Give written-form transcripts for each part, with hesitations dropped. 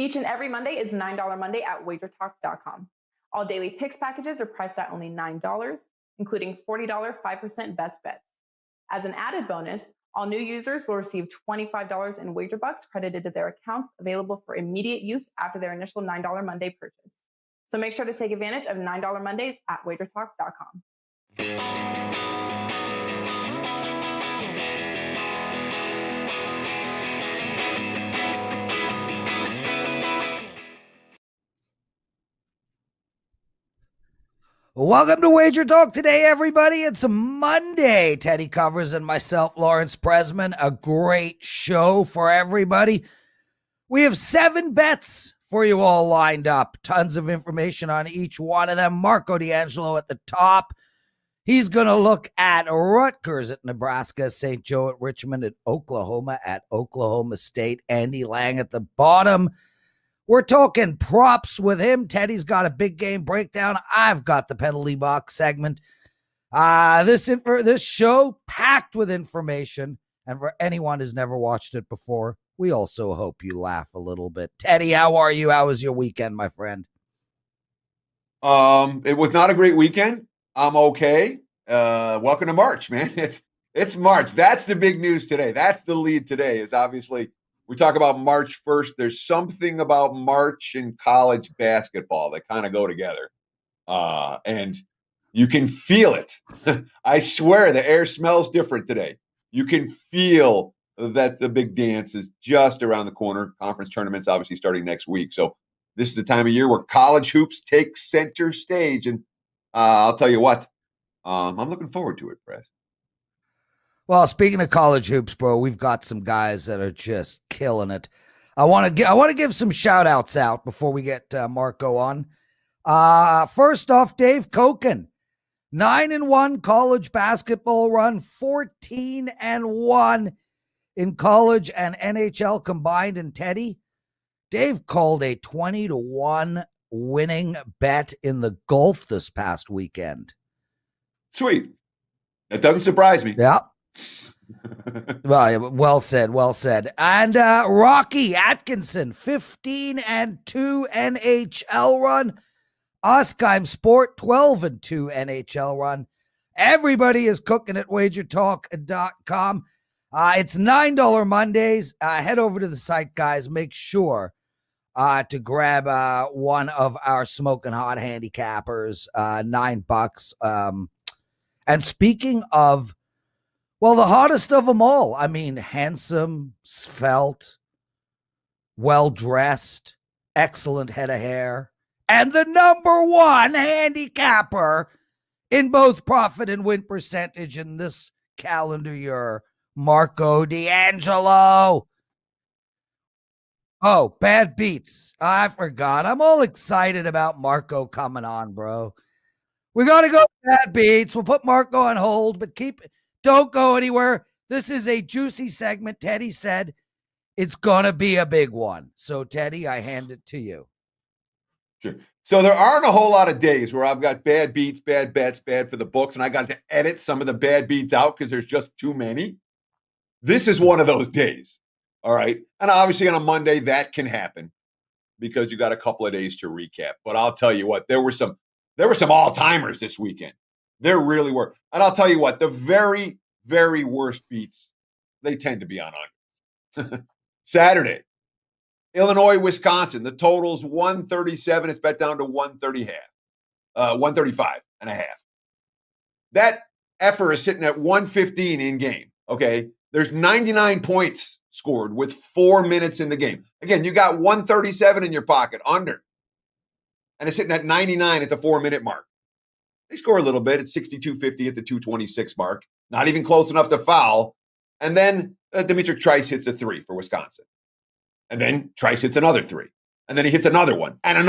Each and every Monday is $9 Monday at WagerTalk.com. All daily picks packages are priced at only $9, including $40 5% best bets. As an added bonus, all new users will receive $25 in wager bucks credited to their accounts, available for immediate use after their initial $9 Monday purchase. So make sure to take advantage of $9 Mondays at WagerTalk.com. Welcome to Wager Talk Today, everybody. It's a Monday. Teddy Covers and myself, Lawrence Presman. A great show for everybody. We have 7 bets for you all lined up. Tons of information on each one of them. Marco D'Angelo at the top. He's going to look at Rutgers at Nebraska, St. Joe at Richmond, and Oklahoma at Oklahoma State. Andy Lang at the bottom. We're talking props with him. Teddy's got a big game breakdown. I've got the penalty box segment. This show packed with information. And for anyone who's never watched it before, we also hope you laugh a little bit. Teddy, how are you? How was your weekend, my friend? It was not a great weekend. I'm okay. Welcome to March, man. It's March. That's the big news today. That's the lead today, is obviously we talk about March 1st. There's something about March and college basketball that kind of go together. And you can feel it. I swear the air smells different today. You can feel that the big dance is just around the corner. Conference tournaments obviously starting next week. So this is the time of year where college hoops take center stage. And I'll tell you what, I'm looking forward to it, Prez. Well, speaking of college hoops, bro, we've got some guys that are just killing it. I want to give some shout outs out before we get Marco on. First off, Dave Koken, 9-1 college basketball run, 14-1 in college and NHL combined. And Teddy, Dave called a 20-1 winning bet in the Gulf this past weekend. Sweet. That doesn't surprise me. Yeah. Well said. And Rocky Atkinson, 15-2 NHL run. Oskheim Sport, 12-2 NHL run. Everybody is cooking at WagerTalk.com. It's $9 Mondays. Head over to the site, guys. Make sure to grab one of our smoking hot handicappers, $9. And speaking of, well, the hottest of them all, I mean, handsome, svelte, well-dressed, excellent head of hair, and the #1 handicapper in both profit and win percentage in this calendar year, Marco D'Angelo. Oh, bad beats. I forgot. I'm all excited about Marco coming on, bro. We got to go bad beats. We'll put Marco on hold, but don't go anywhere. This is a juicy segment. Teddy said it's going to be a big one. So, Teddy, I hand it to you. Sure. So there aren't a whole lot of days where I've got bad beats, bad bets, bad for the books, and I got to edit some of the bad beats out because there's just too many. This is one of those days. All right. And obviously on a Monday, that can happen because you got a couple of days to recap. But I'll tell you what, there were some all-timers this weekend. There really were. And I'll tell you what, the very, very worst beats, they tend to be on under. Saturday, Illinois, Wisconsin. The total's 137. It's bet down to 135 and a half. That effort is sitting at 115 in game. Okay. There's 99 points scored with 4 minutes in the game. Again, you got 137 in your pocket under. And it's sitting at 99 at the 4-minute mark. They score a little bit. It's 62-50 at the 2:26 mark. Not even close enough to foul. And then Dimitri Trice hits a 3 for Wisconsin. And then Trice hits another 3. And then he hits another one, and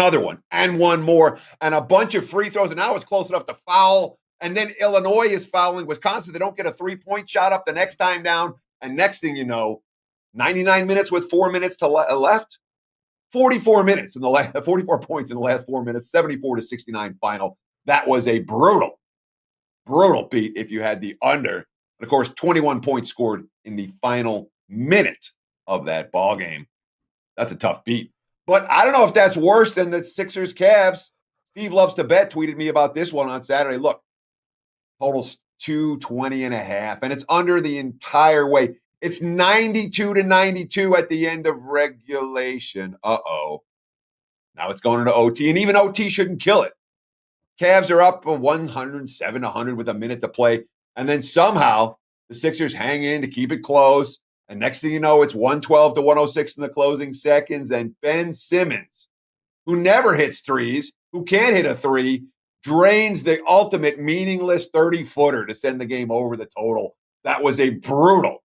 one more, and a bunch of free throws. And now it's close enough to foul. And then Illinois is fouling Wisconsin. They don't get a 3-point shot up the next time down. And next thing you know, 99 minutes with 4 minutes to left. 44 minutes in the last 44 points in the last 4 minutes, 74-69 final. That was a brutal beat if you had the under. And of course, 21 points scored in the final minute of that ball game. That's a tough beat. But I don't know if that's worse than the Sixers Cavs. Steve Loves to Bet tweeted me about this one on Saturday. Look, totals 220.5, and it's under the entire way. It's 92-92 at the end of regulation. Uh-oh. Now it's going into OT, and even OT shouldn't kill it. Cavs are up 107-100 with a minute to play, and then somehow the Sixers hang in to keep it close, and next thing you know, it's 112-106 in the closing seconds, and Ben Simmons, who never hits threes, who can't hit a three, drains the ultimate meaningless 30-footer to send the game over the total. That was a brutal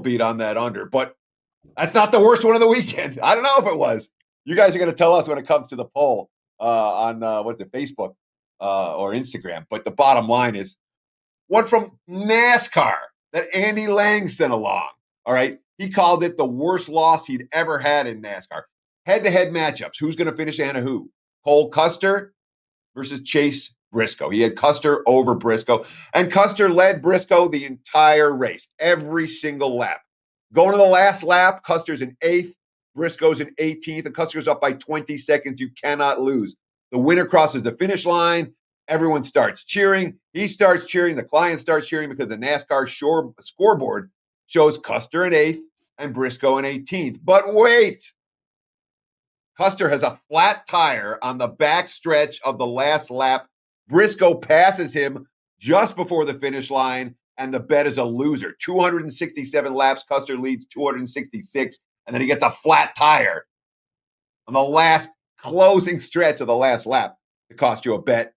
beat on that under, but that's not the worst one of the weekend. I don't know if it was. You guys are going to tell us when it comes to the poll on Facebook or Instagram. But the bottom line is one from NASCAR that Andy Lang sent along. All right. He called it the worst loss he'd ever had in NASCAR. Head-to-head matchups. Who's going to finish ahead of who? Cole Custer versus Chase Briscoe. He had Custer over Briscoe, and Custer led Briscoe the entire race, every single lap. Going to the last lap, Custer's in 8th, Briscoe's in 18th, and Custer's up by 20 seconds. You cannot lose. The winner crosses the finish line. Everyone starts cheering. He starts cheering. The client starts cheering because the NASCAR scoreboard shows Custer in 8th and Briscoe in 18th. But wait, Custer has a flat tire on the back stretch of the last lap. Briscoe passes him just before the finish line, and the bet is a loser. 267 laps, Custer leads 266, and then he gets a flat tire on the last closing stretch of the last lap to cost you a bet.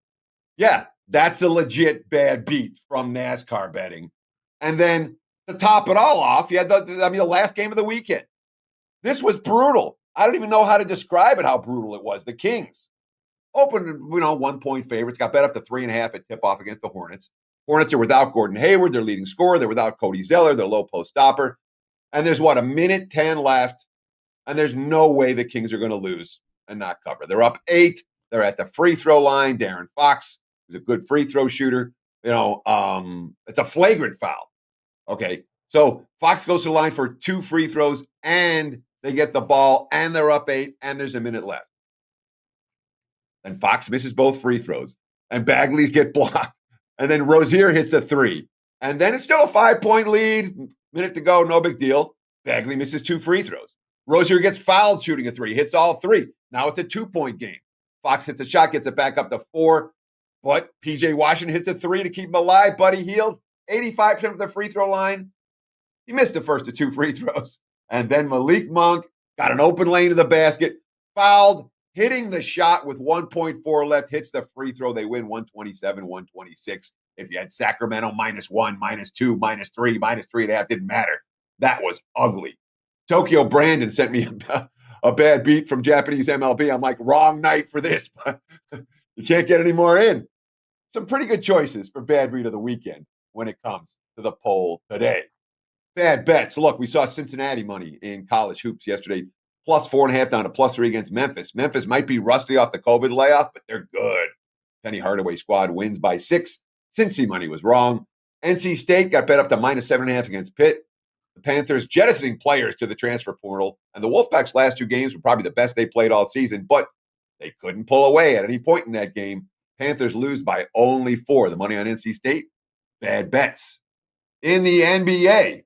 Yeah, that's a legit bad beat from NASCAR betting. And then to top it all off, you had the last game of the weekend. This was brutal. I don't even know how to describe it, how brutal it was. The Kings opened, 1-point favorites, got bet up to 3.5 at tip-off against the Hornets. Hornets are without Gordon Hayward, their leading scorer. They're without Cody Zeller, their low post stopper. And there's, a minute 10 left, and there's no way the Kings are going to lose and not cover. They're up 8. They're at the free throw line. Darren Fox, who's a good free throw shooter, it's a flagrant foul. Okay, so Fox goes to the line for 2 free throws, and they get the ball, and they're up 8, and there's a minute left. And Fox misses both free throws, and Bagley's get blocked. And then Rozier hits a 3. And then it's still a 5-point lead. Minute to go, no big deal. Bagley misses 2 free throws. Rozier gets fouled shooting a 3, hits all 3. Now it's a 2-point game. Fox hits a shot, gets it back up to 4. But P.J. Washington hits a 3 to keep him alive. Buddy Hield, 85% of the free throw line. He missed the first of 2 free throws. And then Malik Monk got an open lane to the basket, fouled, hitting the shot with 1.4 left, hits the free throw. They win 127-126. If you had Sacramento -1, -2, -3, -3.5, didn't matter. That was ugly. Tokyo Brandon sent me a bad beat from Japanese MLB. I'm like, wrong night for this, but you can't get any more in. Some pretty good choices for bad beat of the weekend when it comes to the poll today. Bad bets. Look, we saw Cincinnati money in college hoops yesterday, +4.5 down to +3 against Memphis. Memphis might be rusty off the COVID layoff, but they're good. Penny Hardaway squad wins by 6. Cincy money was wrong. NC State got bet up to -7.5 against Pitt. The Panthers jettisoning players to the transfer portal, and the Wolfpack's last 2 games were probably the best they played all season, but they couldn't pull away at any point in that game. Panthers lose by only 4. The money on NC State, bad bets. In the NBA,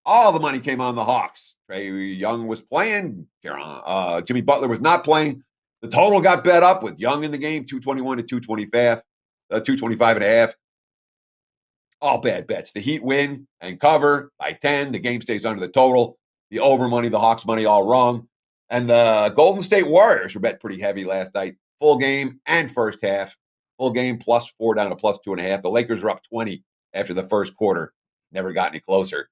all the money came on the Hawks. Trae Young was playing. Jimmy Butler was not playing. The total got bet up with Young in the game, 221 to 225, 225.5. All bad bets. The Heat win and cover by 10. The game stays under the total. The over money, the Hawks money, all wrong. And the Golden State Warriors were bet pretty heavy last night. Full game and first half. Full game +4 down to +2.5. The Lakers are up 20 after the first quarter. Never got any closer.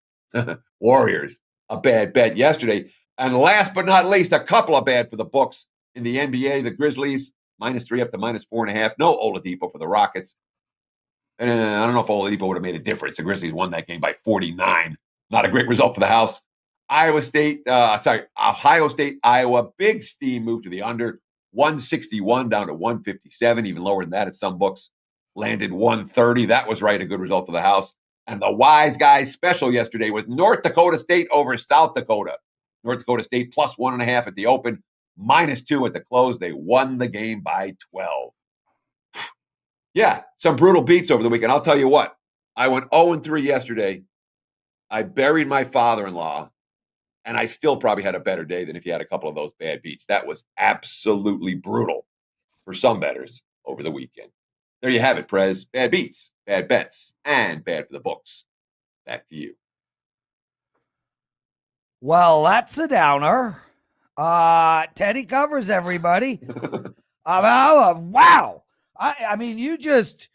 Warriors, a bad bet yesterday. And last but not least, a couple of bad for the books in the NBA. The Grizzlies, -3 up to -4.5. No Oladipo for the Rockets. And I don't know if Oladipo would have made a difference. The Grizzlies won that game by 49. Not a great result for the house. Ohio State, Iowa. Big steam move to the under. 161 down to 157. Even lower than that at some books. Landed 130. That was right. A good result for the house. And the wise guys special yesterday was North Dakota State over South Dakota. North Dakota State +1.5 at the open. -2 at the close. They won the game by 12. Yeah, some brutal beats over the weekend. I'll tell you what. I went 0-3 yesterday. I buried my father-in-law, and I still probably had a better day than if you had a couple of those bad beats. That was absolutely brutal for some bettors over the weekend. There you have it, Prez. Bad beats, bad bets, and bad for the books. Back to you. Well, that's a downer. Teddy Covers, everybody. Wow. I mean, you just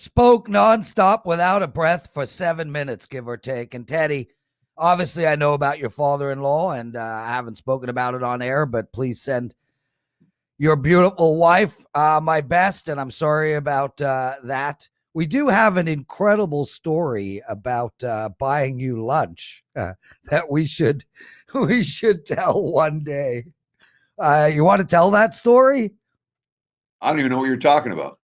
spoke nonstop without a breath for 7 minutes, give or take. And Teddy, obviously, I know about your father-in-law, and I haven't spoken about it on air, but please send your beautiful wife my best, and I'm sorry about that. We do have an incredible story about buying you lunch that we should tell one day. You want to tell that story? I don't even know what you're talking about.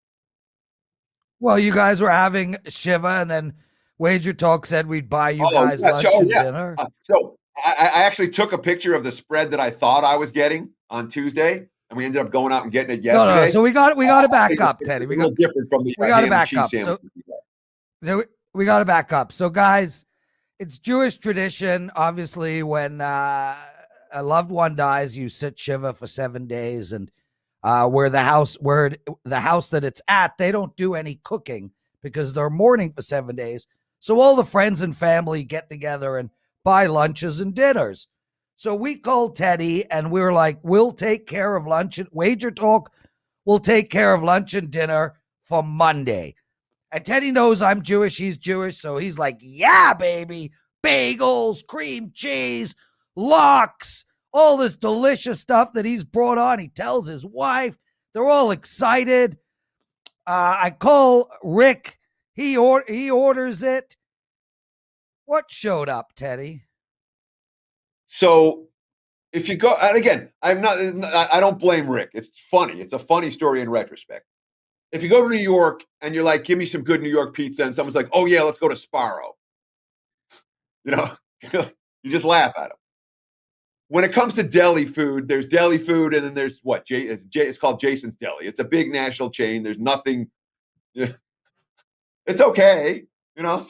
Well, you guys were having Shiva, and then Wager Talk said we'd buy you guys lunch and dinner. So I actually took a picture of the spread that I thought I was getting on Tuesday, and we ended up going out and getting it yesterday. No. So we got to back up, Teddy. We got different from the. We got to back up. So we got to back up. So guys, it's Jewish tradition. Obviously, when a loved one dies, you sit Shiva for 7 days, and where the house that it's at, they don't do any cooking because they're mourning for 7 days. So all the friends and family get together and buy lunches and dinners. So we called Teddy and we were like, we'll take care of lunch and Wager Talk. We'll take care of lunch and dinner for Monday. And Teddy knows I'm Jewish. He's Jewish. So he's like, yeah, baby, bagels, cream cheese, lox, all this delicious stuff that he's brought on. He tells his wife. They're all excited. I call Rick. He orders it. What showed up, Teddy? So if you go, and again, I don't blame Rick. It's funny. It's a funny story in retrospect. If you go to New York and you're like, give me some good New York pizza, and someone's like, oh yeah, let's go to Sparrow. You know, you just laugh at them. When it comes to deli food, there's deli food, and then there's what? It's called Jason's Deli. It's a big national chain. There's nothing. It's okay, you know.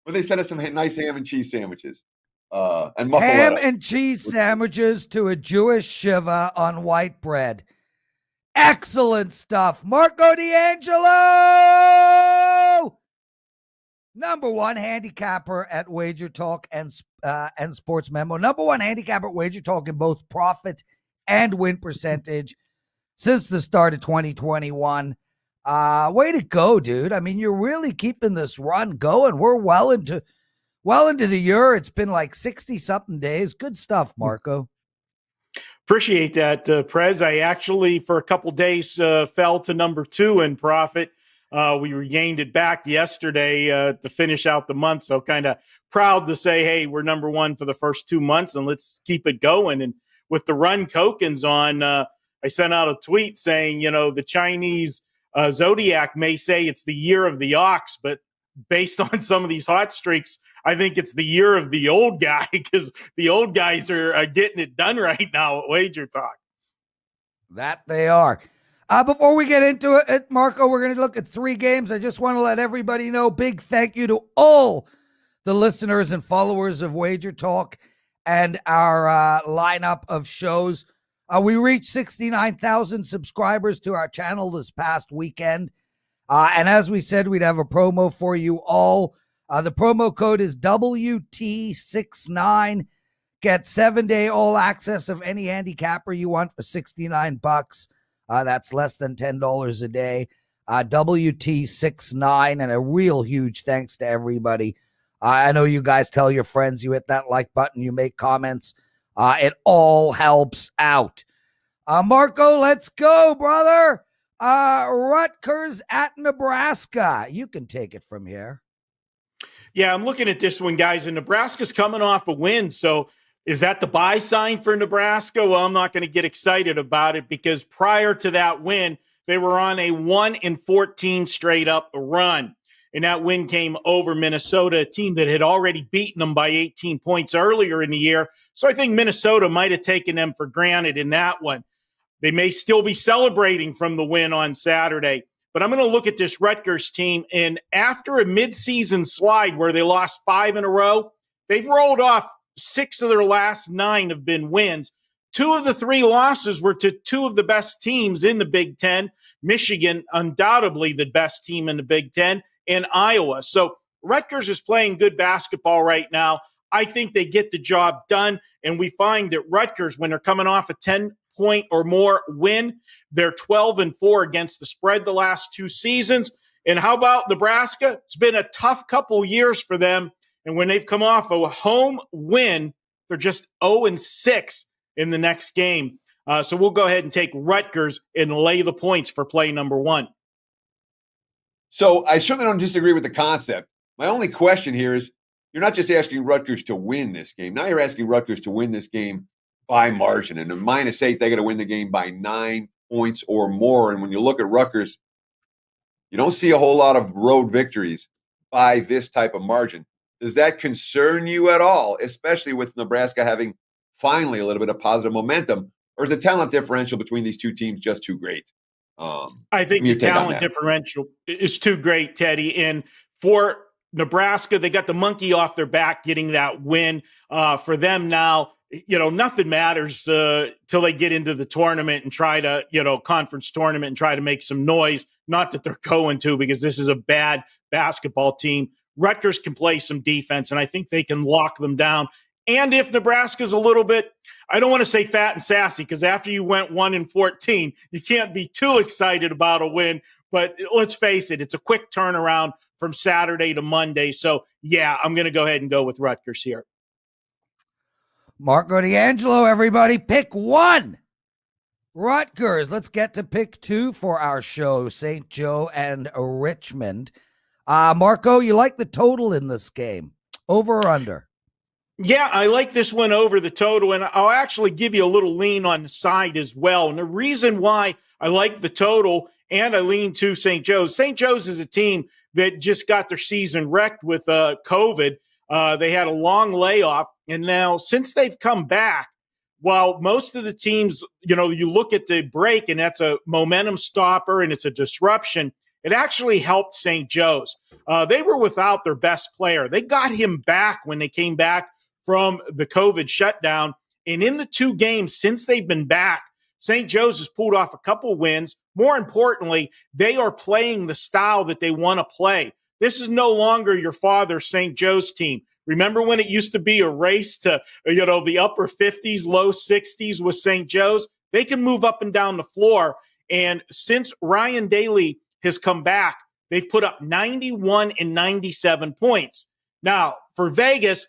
But they sent us some nice ham and cheese sandwiches. And ham and cheese sandwiches to a Jewish Shiva on white bread. Excellent stuff. Marco D'Angelo, #1 handicapper at Wager Talk and Sports Memo. #1 handicapper at Wager Talk in both profit and win percentage since the start of 2021. Way to go, dude. I mean, you're really keeping this run going. We're well into the year. It's been like 60-something days. Good stuff, Marco. Appreciate that, Prez. I actually, for a couple days, fell to #2 in profit. We regained it back yesterday to finish out the month. So kind of proud to say, hey, we're #1 for the first 2 months, and let's keep it going. And with the run Koken's on, I sent out a tweet saying, you know, the Chinese Zodiac may say it's the year of the ox, but based on some of these hot streaks, I think it's the year of the old guy because the old guys are getting it done right now at Wager Talk. That they are. Before we get into it, Marco, we're going to look at 3 games. I just want to let everybody know, big thank you to all the listeners and followers of Wager Talk and our lineup of shows. We reached 69,000 subscribers to our channel this past weekend. And as we said, we'd have a promo for you all. The promo code is WT69. Get 7-day all access of any handicapper you want for $69. That's less than $10 a day. WT69, and a real huge thanks to everybody. I know you guys tell your friends, you hit that like button, you make comments. It all helps out. Marco, let's go, brother. Rutgers at Nebraska. You can take it from here. Yeah, I'm looking at this one, guys, and Nebraska's coming off a win. So is that the buy sign for Nebraska? Well, I'm not going to get excited about it because prior to that win, they were on a 1-14 straight up run. and that win came over Minnesota, a team that had already beaten them by 18 points earlier in the year. So I think Minnesota might have taken them for granted in that one. They may still be celebrating from the win on Saturday. But I'm going to look at this Rutgers team, and after a midseason slide where they lost 5 in a row, they've rolled off 6 of their last 9 have been wins. 2 of the 3 losses were to 2 of the best teams in the Big Ten. Michigan, undoubtedly the best team in the Big Ten, and Iowa. So Rutgers is playing good basketball right now. I think they get the job done, and we find that Rutgers, when they're coming off a 10-point or more win, they're 12-4 against the spread the last 2 seasons. And how about Nebraska? It's been a tough couple years for them, and when they've come off a home win, they're just 0-6 in the next game. So we'll go ahead and take Rutgers and lay the points for play number 1. So I certainly don't disagree with the concept. My only question here is, you're not just asking Rutgers to win this game. Now you're asking Rutgers to win this game by margin. And at -8, they got to win the game by 9 points or more. And when you look at Rutgers, you don't see a whole lot of road victories by this type of margin. Does that concern you at all, especially with Nebraska having finally a little bit of positive momentum? Or is the talent differential between these two teams just too great? I think the talent differential is too great, Teddy. And for Nebraska, they got the monkey off their back getting that win. For them now, nothing matters till they get into the tournament and try to, conference tournament and try to make some noise. Not that they're going to, because this is a bad basketball team. Rutgers can play some defense, and I think they can lock them down. And if Nebraska's a little bit, I don't want to say fat and sassy, because after you went 1-14, you can't be too excited about a win. But let's face it, it's a quick turnaround from Saturday to Monday. So, yeah, I'm going to go ahead and go with Rutgers here. Marco D'Angelo, everybody, pick 1. Rutgers. Let's get to pick 2 for our show, St. Joe and Richmond. Marco, you like the total in this game? Over or under? Yeah, I like this one over the total, and I'll actually give you a little lean on the side as well. And the reason why I like the total and I lean to St. Joe's is a team that just got their season wrecked with COVID. They had a long layoff, and now since they've come back, while most of the teams, you look at the break and that's a momentum stopper and it's a disruption, it actually helped St. Joe's. They were without their best player. They got him back when they came back from the COVID shutdown. And in the 2 games since they've been back, St. Joe's has pulled off a couple wins. More importantly, they are playing the style that they want to play. This is no longer your father's St. Joe's team. Remember when it used to be a race to, the upper 50s, low 60s with St. Joe's? They can move up and down the floor. And since Ryan Daly has come back, they've put up 91 and 97 points. Now, for Vegas,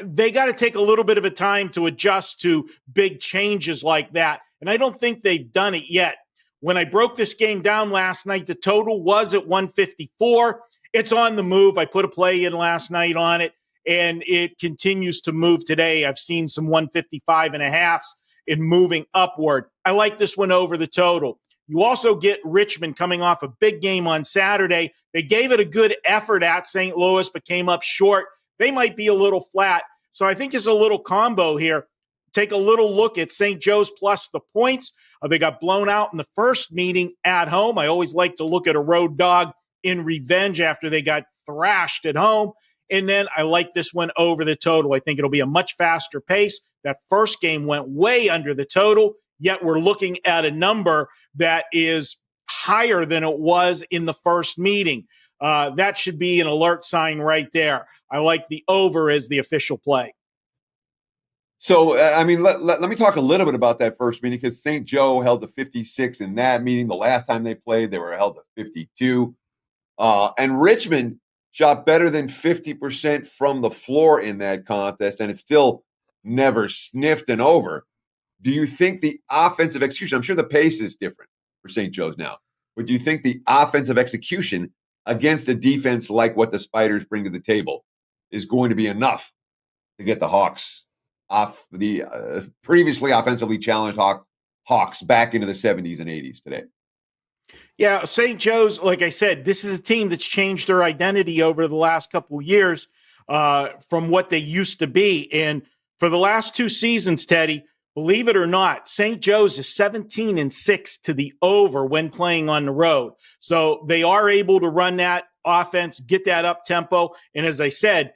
they got to take a little bit of a time to adjust to big changes like that. And I don't think they've done it yet. When I broke this game down last night, the total was at 154. It's on the move. I put a play in last night on it, and it continues to move today. I've seen some 155.5s in moving upward. I like this one over the total. You also get Richmond coming off a big game on Saturday. They gave it a good effort at St. Louis, but came up short. They might be a little flat. So I think it's a little combo here. Take a little look at St. Joe's plus the points. They got blown out in the first meeting at home. I always like to look at a road dog in revenge after they got thrashed at home. And then I like this one over the total. I think it'll be a much faster pace. That first game went way under the total, yet we're looking at a number that is higher than it was in the first meeting. That should be an alert sign right there. I like the over as the official play. So, let me talk a little bit about that first meeting, because St. Joe held to 56 in that meeting. The last time they played, they were held to 52. And Richmond shot better than 50% from the floor in that contest, and it's still never sniffed an over. Do you think the offensive execution, I'm sure the pace is different for St. Joe's now, but do you think the offensive execution against a defense like what the Spiders bring to the table is going to be enough to get the Hawks off the previously offensively challenged Hawks back into the 70s and 80s today? Yeah, St. Joe's, like I said, this is a team that's changed their identity over the last couple of years from what they used to be. And for the last 2 seasons, Teddy, believe it or not, St. Joe's is 17-6 to the over when playing on the road. So they are able to run that offense, get that up tempo. And as I said,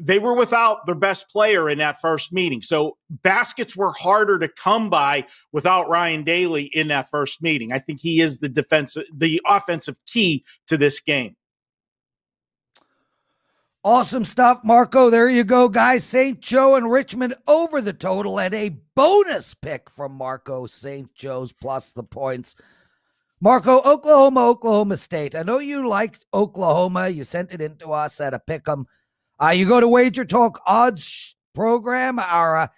they were without their best player in that first meeting. So baskets were harder to come by without Ryan Daly in that first meeting. I think he is the offensive key to this game. Awesome stuff, Marco. There you go, guys. St. Joe and Richmond over the total, and a bonus pick from Marco. St. Joe's plus the points. Marco, Oklahoma State. I know you liked Oklahoma. You sent it in to us at a pick'em. You go to WagerTalk odds program. Our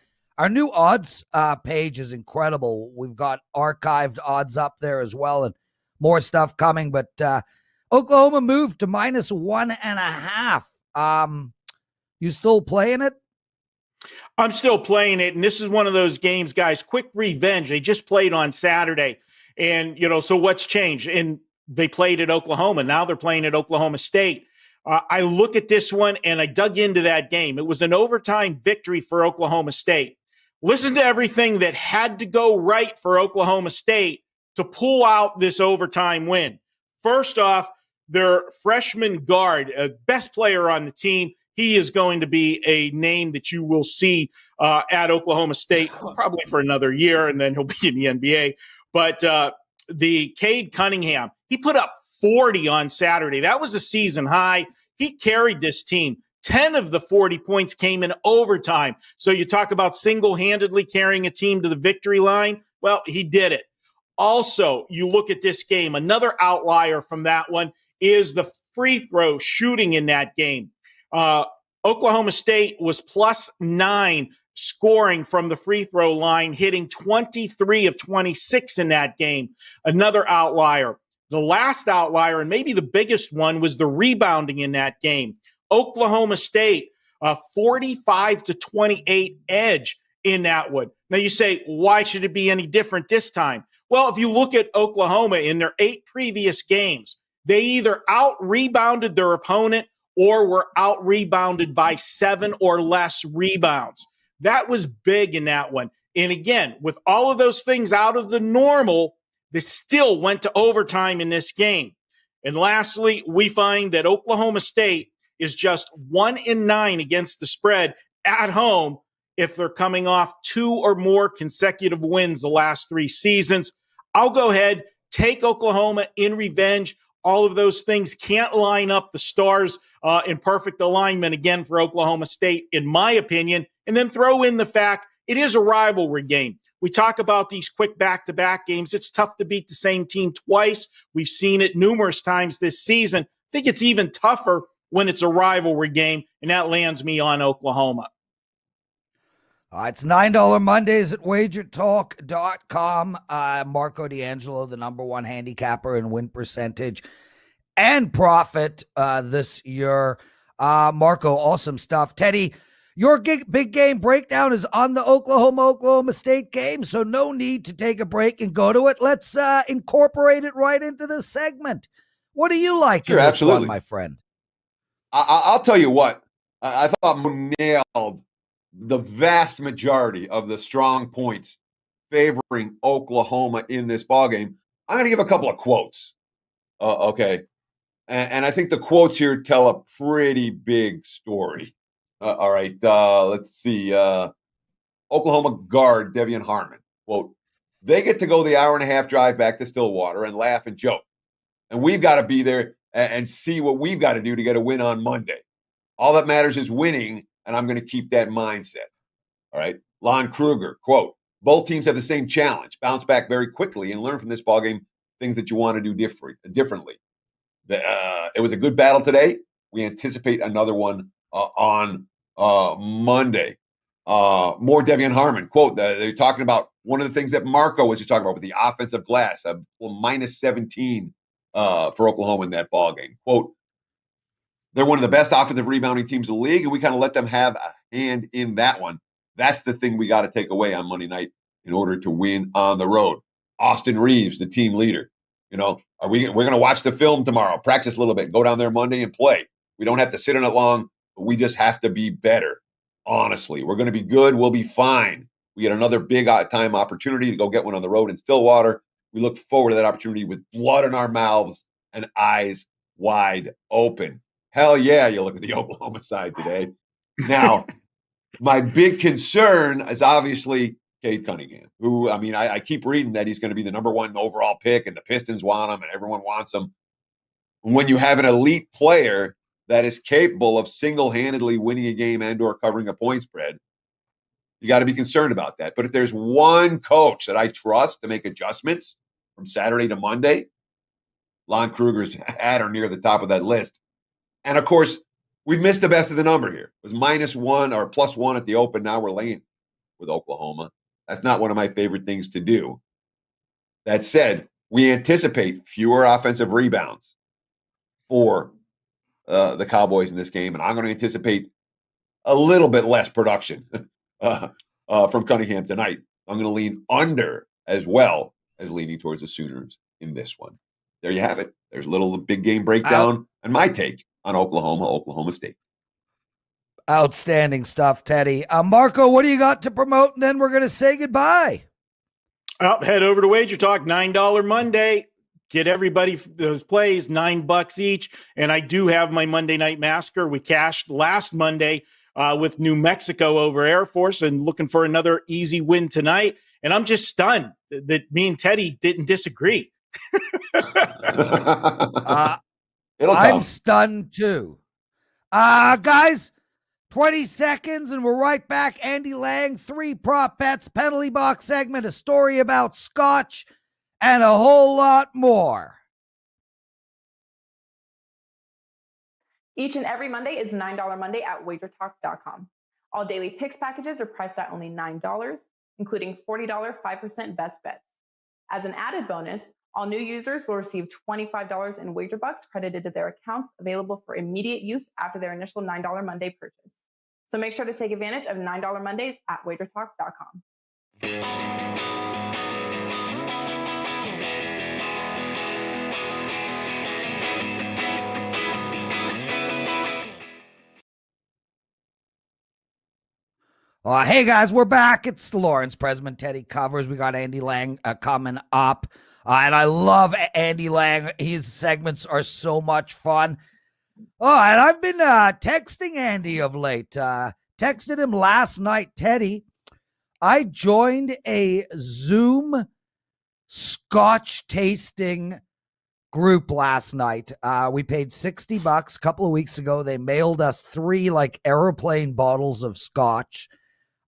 new odds page is incredible. We've got archived odds up there as well, and more stuff coming. But Oklahoma moved to -1.5. You still playing it? I'm still playing it, and this is one of those games, guys. Quick revenge. They just played on Saturday, and so what's changed? And they played at Oklahoma. Now they're playing at Oklahoma State. I look at this one, and I dug into that game. It was an overtime victory for Oklahoma State. Listen to everything that had to go right for Oklahoma State to pull out this overtime win. First off, their freshman guard, best player on the team, he is going to be a name that you will see at Oklahoma State probably for another year, and then he'll be in the NBA. But the Cade Cunningham, he put up 40 on Saturday. That was a season high. He carried this team. 10 of the 40 points came in overtime. So you talk about single-handedly carrying a team to the victory line. Well, he did it. Also, you look at this game, another outlier from that one is the free throw shooting in that game. Oklahoma State was +9 scoring from the free throw line, hitting 23 of 26 in that game. Another outlier. The last outlier, and maybe the biggest one, was the rebounding in that game. Oklahoma State, 45-28 edge in that one. Now you say, why should it be any different this time? Well, if you look at Oklahoma in their 8 previous games, they either out-rebounded their opponent or were out-rebounded by 7 or less rebounds. That was big in that one. And again, with all of those things out of the normal, they still went to overtime in this game. And lastly, we find that Oklahoma State is just 1-9 against the spread at home if they're coming off 2 or more consecutive wins the last 3 seasons. I'll go ahead, take Oklahoma in revenge. All of those things can't line up the stars in perfect alignment again for Oklahoma State, in my opinion. And then throw in the fact it is a rivalry game. We talk about these quick back-to-back games. It's tough to beat the same team twice. We've seen it numerous times this season. I think it's even tougher when it's a rivalry game, and that lands me on Oklahoma. It's $9 Mondays at WagerTalk.com. Marco D'Angelo, the #1 handicapper in win percentage and profit this year. Marco, awesome stuff. Teddy, your big game breakdown is on the Oklahoma State game, so no need to take a break and go to it. Let's incorporate it right into this segment. What do you like in this absolutely. one, my friend? I'll tell you what. I thought Mo nailed the vast majority of the strong points favoring Oklahoma in this ballgame. I'm going to give a couple of quotes. Okay. And I think the quotes here tell a pretty big story. All right. Let's see. Oklahoma guard Devian Harmon. Quote, they get to go the hour-and-a-half drive back to Stillwater and laugh and joke. And we've got to be there and see what we've got to do to get a win on Monday. All that matters is winning, and I'm going to keep that mindset. All right. Lon Kruger, quote, both teams have the same challenge. Bounce back very quickly and learn from this ballgame things that you want to do differently. It was a good battle today. We anticipate another one on Monday. More Devian Harmon, quote, they're talking about one of the things that Marco was just talking about with the offensive glass, -17 for Oklahoma in that ballgame. Quote, they're one of the best offensive rebounding teams in the league, and we kind of let them have a hand in that one. That's the thing we got to take away on Monday night in order to win on the road. Austin Reeves, the team leader, We're going to watch the film tomorrow, practice a little bit, go down there Monday and play. We don't have to sit on it long, but we just have to be better. Honestly, we're going to be good. We'll be fine. We get another big time opportunity to go get one on the road in Stillwater. We look forward to that opportunity with blood in our mouths and eyes wide open. Hell yeah, you look at the Oklahoma side today. Now, my big concern is obviously Cade Cunningham, who, I mean, I keep reading that he's going to be the number 1 overall pick and the Pistons want him and everyone wants him. When you have an elite player that is capable of single-handedly winning a game and or covering a point spread, you got to be concerned about that. But if there's one coach that I trust to make adjustments from Saturday to Monday, Lon Kruger's at or near the top of that list. And, of course, we've missed the best of the number here. It was -1 or +1 at the open. Now we're laying with Oklahoma. That's not one of my favorite things to do. That said, we anticipate fewer offensive rebounds for the Cowboys in this game, and I'm going to anticipate a little bit less production from Cunningham tonight. I'm going to lean under as well as leaning towards the Sooners in this one. There you have it. There's a little big game breakdown and my take on Oklahoma State. Outstanding stuff, Teddy. Marco, what do you got to promote? And then we're going to say goodbye. Head over to WagerTalk, $9 Monday. Get everybody those plays, $9 each. And I do have my Monday Night Massacre. We cashed last Monday with New Mexico over Air Force and looking for another easy win tonight. And I'm just stunned that me and Teddy didn't disagree. I'm stunned too. Guys, 20 seconds and we're right back. Andy Lang, 3 prop bets, penalty box segment, a story about Scotch, and a whole lot more. Each and every Monday is $9 Monday at WagerTalk.com. All daily picks packages are priced at only $9, including $40 5% best bets. As an added bonus, all new users will receive $25 in wager bucks credited to their accounts, available for immediate use after their initial $9 Monday purchase. So make sure to take advantage of $9 Mondays at WagerTalk.com. Hey guys, we're back. It's Lawrence Pressman, Teddy Covers. We got Andy Lang coming up. And I love Andy Lang. His segments are so much fun. Oh, and I've been texting Andy of late. Texted him last night, Teddy. I joined a Zoom Scotch tasting group last night. We paid $60 a couple of weeks ago. They mailed us 3 like airplane bottles of Scotch.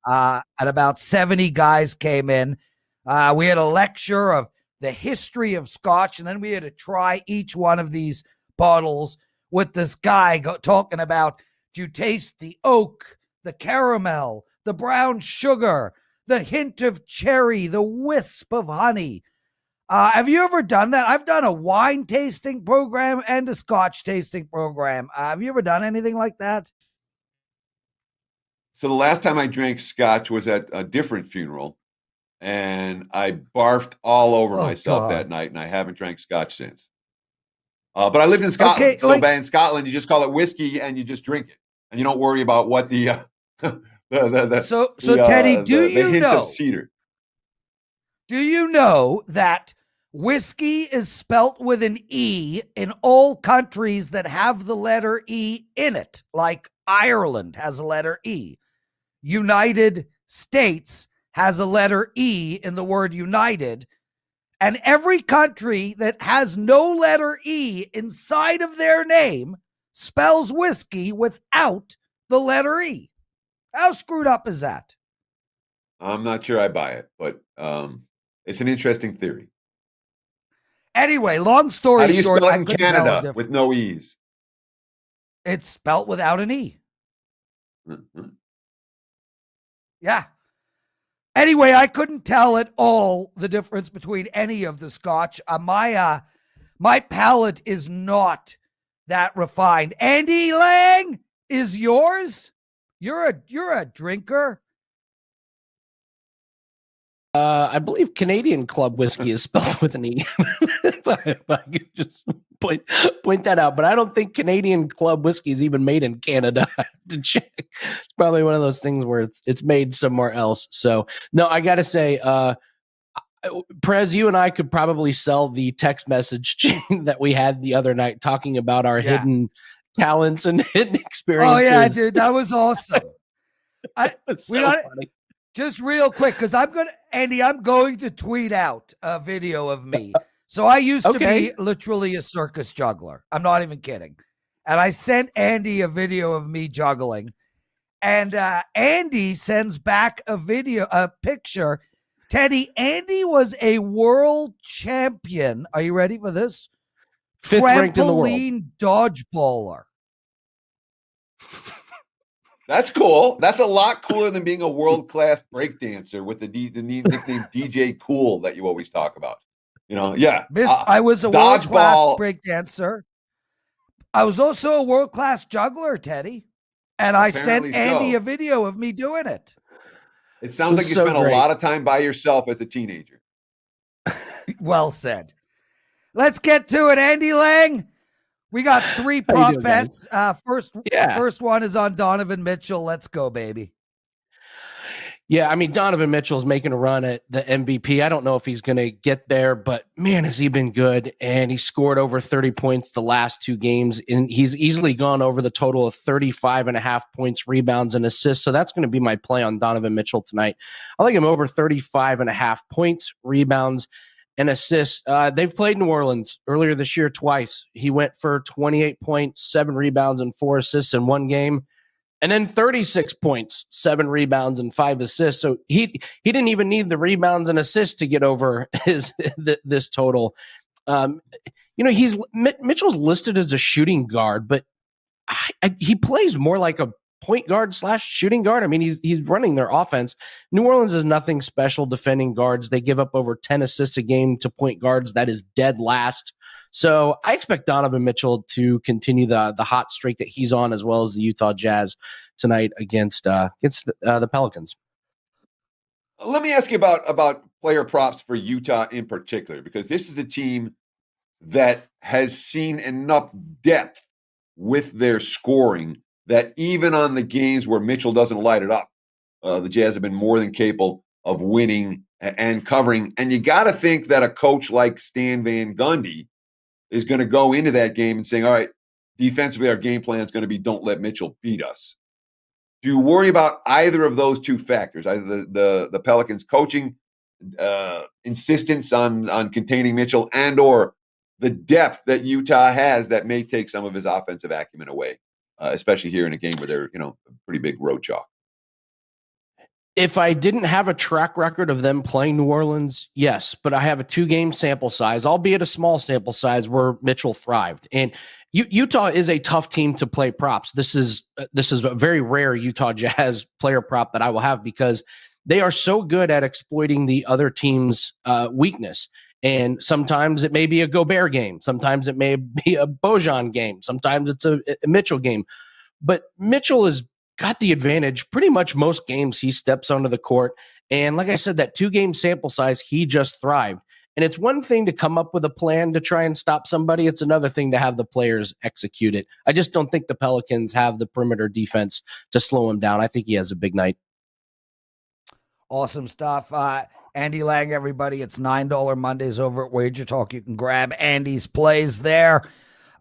And about 70 guys came in. We had a lecture of the history of Scotch, and then we had to try each one of these bottles with this guy talking about, do you taste the oak, the caramel, the brown sugar, the hint of cherry, the wisp of honey? Have you ever done that? I've done a wine tasting program and a Scotch tasting program. Have you ever done anything like that? So the last time I drank Scotch was at a different funeral, and I barfed all over myself that night, and I haven't drank Scotch since. But I lived in Scotland. Okay, so in Scotland, you just call it whiskey and you just drink it, and you don't worry about what the Teddy, do you hint know? Of cedar. Do you know that whiskey is spelt with an E in all countries that have the letter E in it? Like Ireland has a letter E. United States has a letter E in the word United. And every country that has no letter E inside of their name spells whiskey without the letter E. How screwed up is that? I'm not sure I buy it, but it's an interesting theory. Anyway, long story short. How do you spell it in Canada with no E's? It's spelt without an E. Mm-hmm. Yeah. Anyway, I couldn't tell at all the difference between any of the Scotch. My palate is not that refined. Andy Lang is yours? You're a drinker? I believe Canadian Club whiskey is spelled with an E. if I could just point that out. But I don't think Canadian Club whiskey is even made in Canada. I have to check. It's probably one of those things where it's made somewhere else. So, no, I got to say, Prez, you and I could probably sell the text message chain that we had the other night talking about our hidden talents and hidden experiences. Oh, yeah, dude. That was awesome. Funny. Just real quick, because I'm going to tweet out a video of me. So I used to be literally a circus juggler. I'm not even kidding. And I sent Andy a video of me juggling. And Andy sends back a picture. Teddy, Andy was a world champion. Are you ready for this? 5th ranked in the world. Trampoline dodgeballer. That's cool. That's a lot cooler than being a world-class breakdancer with the nickname DJ Cool that you always talk about. I was a world-class breakdancer. I was also a world-class juggler, Teddy. And I sent Andy a video of me doing it. It sounds like you spent a lot of time by yourself as a teenager. Well said. Let's get to it, Andy Lang. We got 3 prop bets. First one is on Donovan Mitchell. Let's go, baby. Yeah, I mean, Donovan Mitchell's making a run at the MVP. I don't know if he's going to get there, but man, has he been good. And he scored over 30 points the last 2 games. And he's easily gone over the total of 35.5 points, rebounds, and assists. So that's going to be my play on Donovan Mitchell tonight. I like him over 35.5 points, rebounds, and assists. They've played New Orleans earlier this year twice. He went for 28 points, 7 rebounds, and 4 assists in one game. And then 36 points, 7 rebounds, and 5 assists. So he didn't even need the rebounds and assists to get over this total. Mitchell's listed as a shooting guard, but he plays more like a point guard / shooting guard. I mean, he's running their offense. New Orleans is nothing special defending guards. They give up over 10 assists a game to point guards. That is dead last. So I expect Donovan Mitchell to continue the hot streak that he's on, as well as the Utah Jazz tonight against the Pelicans. Let me ask you about player props for Utah in particular, because this is a team that has seen enough depth with their scoring that even on the games where Mitchell doesn't light it up, the Jazz have been more than capable of winning and covering. And you got to think that a coach like Stan Van Gundy is going to go into that game and saying, all right, defensively, our game plan is going to be don't let Mitchell beat us. Do you worry about either of those 2 factors, either the Pelicans coaching insistence on containing Mitchell and or the depth that Utah has that may take some of his offensive acumen away, especially here in a game where they're, a pretty big road chalk? If I didn't have a track record of them playing New Orleans, yes, but I have a 2-game sample size, albeit a small sample size, where Mitchell thrived. And Utah is a tough team to play props. This is a very rare Utah Jazz player prop that I will have, because they are so good at exploiting the other team's weakness. And sometimes it may be a Gobert game. Sometimes it may be a Bojan game. Sometimes it's a Mitchell game. But Mitchell has got the advantage pretty much most games he steps onto the court. And like I said, that 2-game sample size, he just thrived. And it's one thing to come up with a plan to try and stop somebody. It's another thing to have the players execute it. I just don't think the Pelicans have the perimeter defense to slow him down. I think he has a big night. Awesome stuff. Andy Lang, everybody. It's $9 Mondays over at WagerTalk. You can grab Andy's plays there.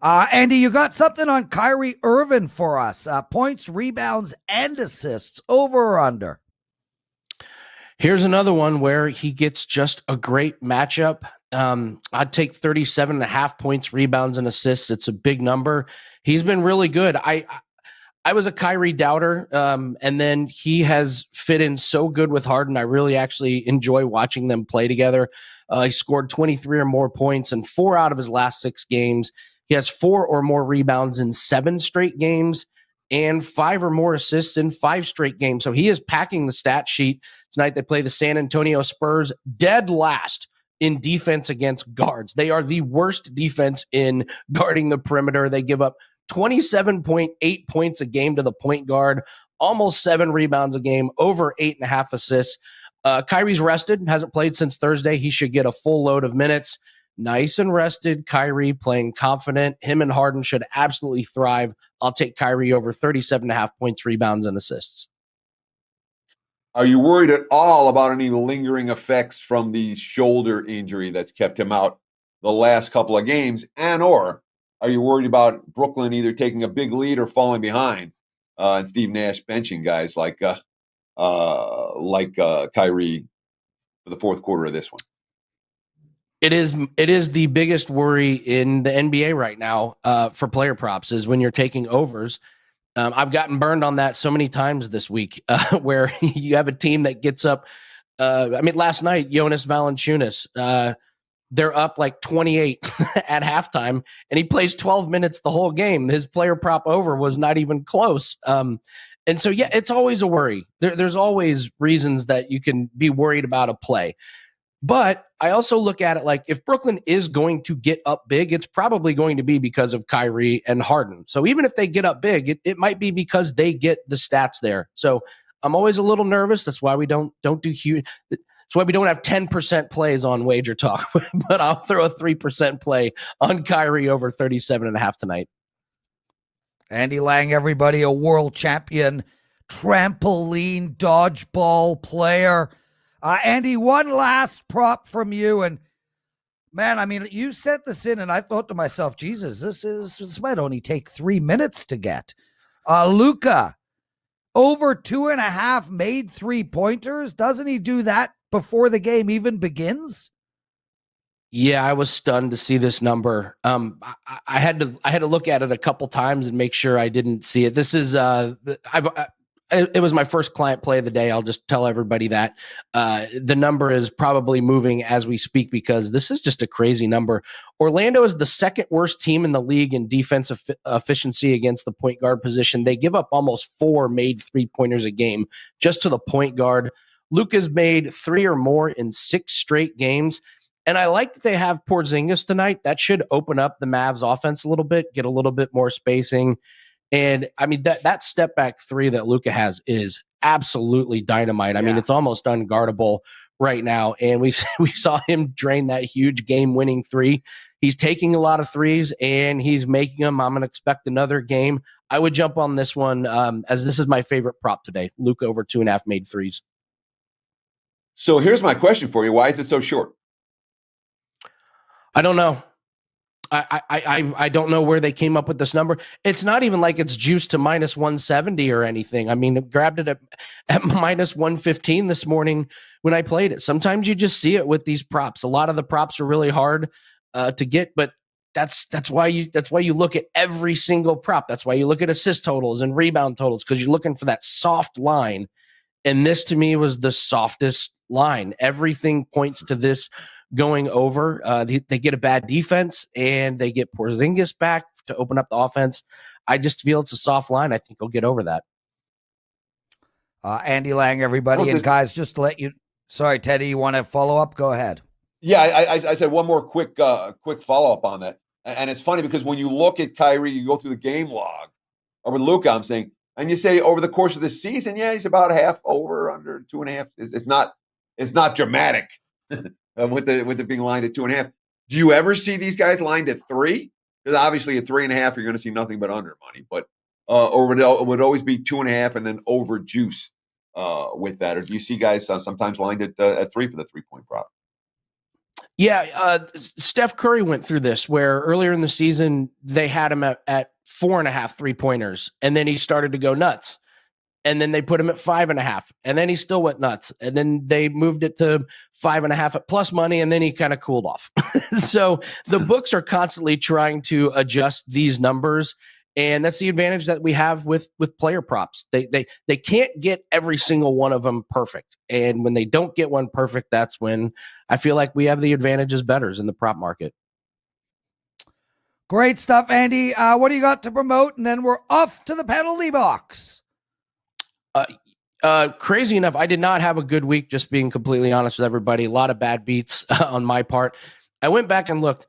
Andy, you got something on Kyrie Irving for us. Points, rebounds, and assists, over or under? Here's another one where he gets just a great matchup. I'd take 37.5 points, rebounds, and assists. It's a big number. He's been really good. I was a Kyrie doubter, and then he has fit in so good with Harden. I really actually enjoy watching them play together. He scored 23 or more points in 4 out of his last 6 games. He has 4 or more rebounds in 7 straight games and 5 or more assists in 5 straight games. So he is packing the stat sheet. Tonight they play the San Antonio Spurs, dead last in defense against guards. They are the worst defense in guarding the perimeter. They give up 27.8 points a game to the point guard, almost 7 rebounds a game, over 8.5 assists. Kyrie's rested, hasn't played since Thursday. He should get a full load of minutes. Nice and rested. Kyrie playing confident. Him and Harden should absolutely thrive. I'll take Kyrie over 37.5 points, rebounds, and assists. Are you worried at all about any lingering effects from the shoulder injury that's kept him out the last couple of games? And or are you worried about Brooklyn either taking a big lead or falling behind and Steve Nash benching guys like Kyrie for the fourth quarter of this one? It is the biggest worry in the NBA right now for player props is when you're taking overs. I've gotten burned on that so many times this week where you have a team that gets up. Last night, Jonas Valanciunas, they're up like 28 at halftime, and he plays 12 minutes the whole game. His player prop over was not even close. And so, yeah, it's always a worry. There's always reasons that you can be worried about a play. But I also look at it like if Brooklyn is going to get up big, it's probably going to be because of Kyrie and Harden. So even if they get up big, it might be because they get the stats there. So I'm always a little nervous. That's why we don't do huge. That's why we don't have 10% plays on WagerTalk. But I'll throw a 3% play on Kyrie over 37.5 tonight. Andy Lang, everybody, a world champion trampoline dodgeball player. Andy, one last prop from you. And man, I mean, you sent this in and I thought to myself, Jesus, this might only take 3 minutes to get. Luka, over 2.5 made 3-pointers. Doesn't he do that before the game even begins? Yeah, I was stunned to see this number. I had to look at it a couple times and make sure I didn't see it. This is it was my first client play of the day. I'll just tell everybody that the number is probably moving as we speak because this is just a crazy number. Orlando is the second worst team in the league in defensive efficiency against the point guard position. They give up almost 4 made 3-pointers a game just to the point guard. Luka's made 3 or more in 6 straight games. And I like that they have Porzingis tonight. That should open up the Mavs offense a little bit, get a little bit more spacing. And I mean, that step back 3 that Luka has is absolutely dynamite. I mean, it's almost unguardable right now. And we saw him drain that huge game winning 3. He's taking a lot of threes and he's making them. I'm going to expect another game. I would jump on this one as this is my favorite prop today. Luka over 2.5 made threes. So here's my question for you. Why is it so short? I don't know. I don't know where they came up with this number. It's not even like it's juiced to minus 170 or anything. I mean, it grabbed it at minus 115 this morning when I played it. Sometimes you just see it with these props. A lot of the props are really hard to get, but that's why you look at every single prop. That's why you look at assist totals and rebound totals because you're looking for that soft line. And this to me was the softest line. Everything points to this going over. They get a bad defense and they get Porzingis back to open up the offense. I just feel it's a soft line. I think he'll get over that. Andy Lang, everybody. And guys, just to let you, sorry, Teddy, you want to follow up? Go ahead. Yeah, I said one more quick follow-up on that. And it's funny because when you look at Kyrie, you go through the game log, or with Luka, I'm saying, and you say over the course of the season, yeah, he's about half over, under 2.5. It's not dramatic with it being lined at 2.5. Do you ever see these guys lined at 3? Because obviously at 3.5, you're going to see nothing but under money. But or it would always be 2.5 and then over juice with that. Or do you see guys sometimes lined at 3 for the 3-point prop? Yeah, Steph Curry went through this where earlier in the season they had him at 4.5 3-pointers, and then he started to go nuts. And then they put him at 5.5, and then he still went nuts. And then they moved it to 5.5 at plus money, and then he kind of cooled off. So the books are constantly trying to adjust these numbers, and that's the advantage that we have with player props. They can't get every single one of them perfect, and when they don't get one perfect, that's when I feel like we have the advantage as bettors in the prop market. Great stuff, Andy. What do you got to promote? And then we're off to the penalty box. Crazy enough, I did not have a good week, just being completely honest with everybody. A lot of bad beats on my part. I went back and looked.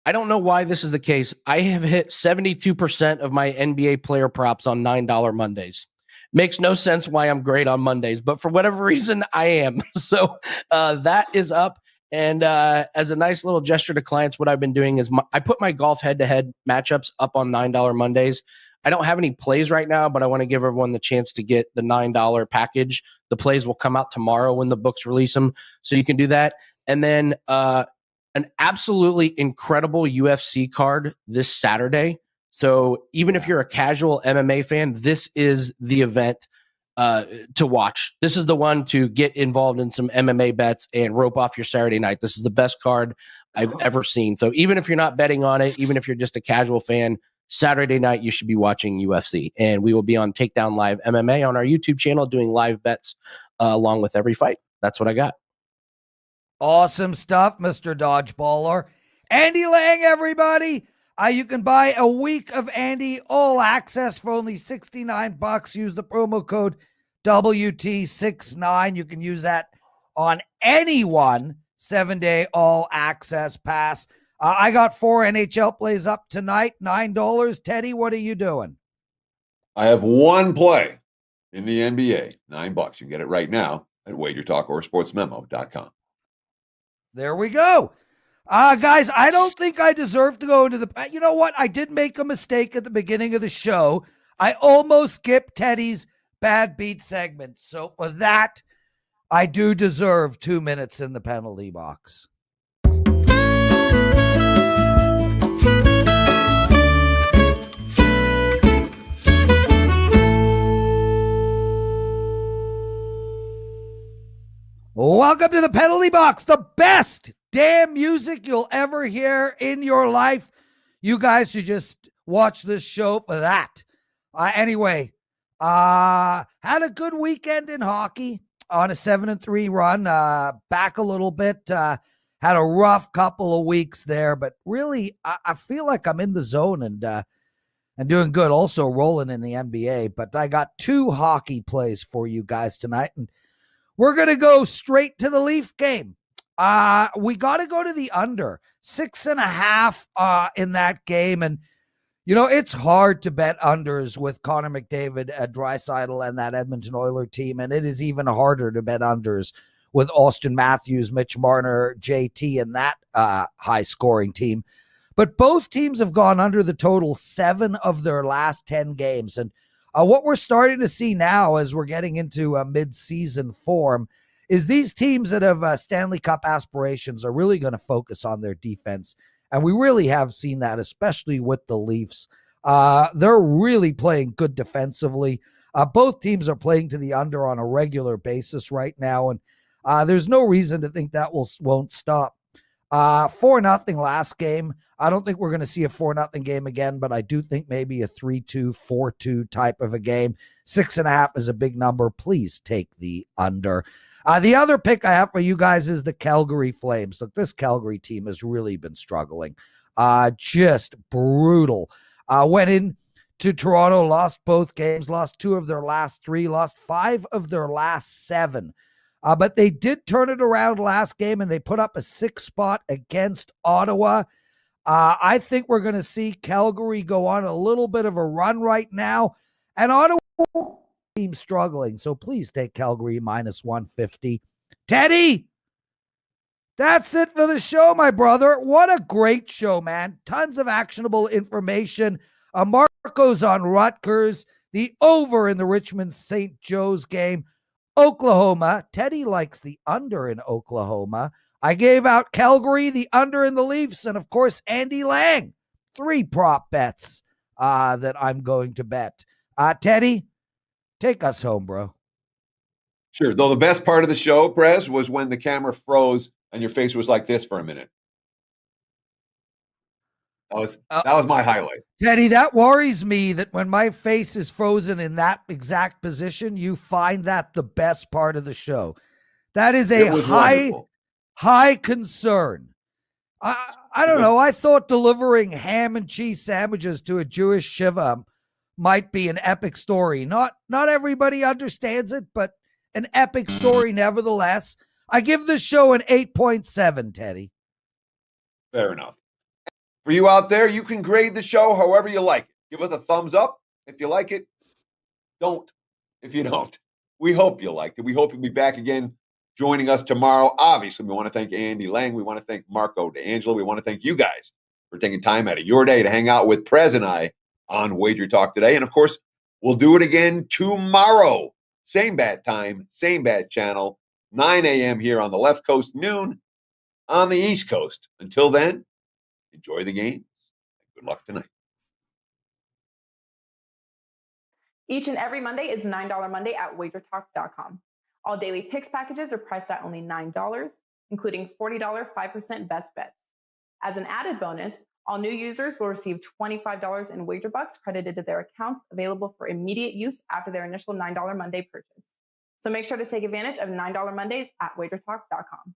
I don't know why this is the case. I have hit 72% of my NBA player props on $9 Mondays. Makes no sense why I'm great on Mondays, but for whatever reason, I am. So that is up. And as a nice little gesture to clients, what I've been doing is I put my golf head-to-head matchups up on $9 Mondays. I don't have any plays right now, but I want to give everyone the chance to get the $9 package. The plays will come out tomorrow when the books release them, so you can do that. And then an absolutely incredible UFC card this Saturday. So even if you're a casual MMA fan, this is the event to watch. This is the one to get involved in some MMA bets and rope off your Saturday night. This is the best card I've ever seen. So even if you're not betting on it, even if you're just a casual fan, Saturday night you should be watching UFC. And we will be on Takedown Live MMA on our YouTube channel doing live bets along with every fight. That's what I got. Awesome stuff, Mr. Dodgeballer. Andy Lang, everybody. You can buy a week of Andy All Access for only $69. Use the promo code WT69. You can use that on anyone 7-day All Access pass. I got 4 NHL plays up tonight, $9. Teddy, what are you doing? I have one play in the NBA, $9. You can get it right now at WagerTalk or SportsMemo.com. There we go. Guys, I don't think I deserve to go into the... You know what? I did make a mistake at the beginning of the show. I almost skipped Teddy's bad beat segment. So for that, I do deserve 2 minutes in the penalty box. Welcome to the penalty box, the best damn music you'll ever hear in your life. You guys should just watch this show for that. Anyway, had a good weekend in hockey on a 7-3 run. Back a little bit. Had a rough couple of weeks there, but really, I feel like I'm in the zone and doing good. Also rolling in the NBA, but I got 2 hockey plays for you guys tonight, and we're going to go straight to the Leaf game. We got to go to the under 6.5 in that game. And, you know, it's hard to bet unders with Connor McDavid, Draisaitl, and that Edmonton Oilers team. And it is even harder to bet unders with Austin Matthews, Mitch Marner, JT, and that high scoring team. But both teams have gone under the total 7 of their last 10 games. And what we're starting to see now as we're getting into mid-season form is these teams that have Stanley Cup aspirations are really going to focus on their defense. And we really have seen that, especially with the Leafs. They're really playing good defensively. Both teams are playing to the under on a regular basis right now. And there's no reason to think that won't stop. 4-0 last game. I don't think we're going to see a 4-0 game again, but I do think maybe a 3-2, 4-2 type of a game. 6.5 is a big number. Please take the under. The other pick I have for you guys is the Calgary Flames. Look, this Calgary team has really been struggling. Just brutal. Went in to Toronto, lost both games, lost 2 of their last 3, lost 5 of their last 7. But they did turn it around last game, and they put up a 6 spot against Ottawa. I think we're going to see Calgary go on a little bit of a run right now, and Ottawa team struggling. So please take Calgary minus 150. Teddy, that's it for the show, my brother. What a great show, man. Tons of actionable information. Marco's on Rutgers, the over in the Richmond St. Joe's game. Oklahoma. Teddy likes the under in Oklahoma. I gave out Calgary, the under in the Leafs, and of course, Andy Lang. 3 prop bets that I'm going to bet. Teddy, take us home, bro. Sure. Though the best part of the show, Prez, was when the camera froze and your face was like this for a minute. That was my highlight. Teddy, that worries me that when my face is frozen in that exact position, you find that the best part of the show. That is a high concern. I don't know. I thought delivering ham and cheese sandwiches to a Jewish shiva might be an epic story. Not everybody understands it, but an epic story nevertheless. I give this show an 8.7, Teddy. Fair enough. For you out there, you can grade the show however you like it. Give us a thumbs up if you like it. Don't if you don't. We hope you liked it. We hope you'll be back again joining us tomorrow. Obviously, we want to thank Andy Lang. We want to thank Marco D'Angelo. We want to thank you guys for taking time out of your day to hang out with Prez and I on Wager Talk today. And of course, we'll do it again tomorrow. Same bat time, same bat channel, 9 a.m. here on the left coast, noon on the East Coast. Until then, enjoy the games. Good luck tonight. Each and every Monday is $9 Monday at WagerTalk.com. All daily picks packages are priced at only $9, including $40 5% best bets. As an added bonus, all new users will receive $25 in wager bucks credited to their accounts, available for immediate use after their initial $9 Monday purchase. So make sure to take advantage of $9 Mondays at WagerTalk.com.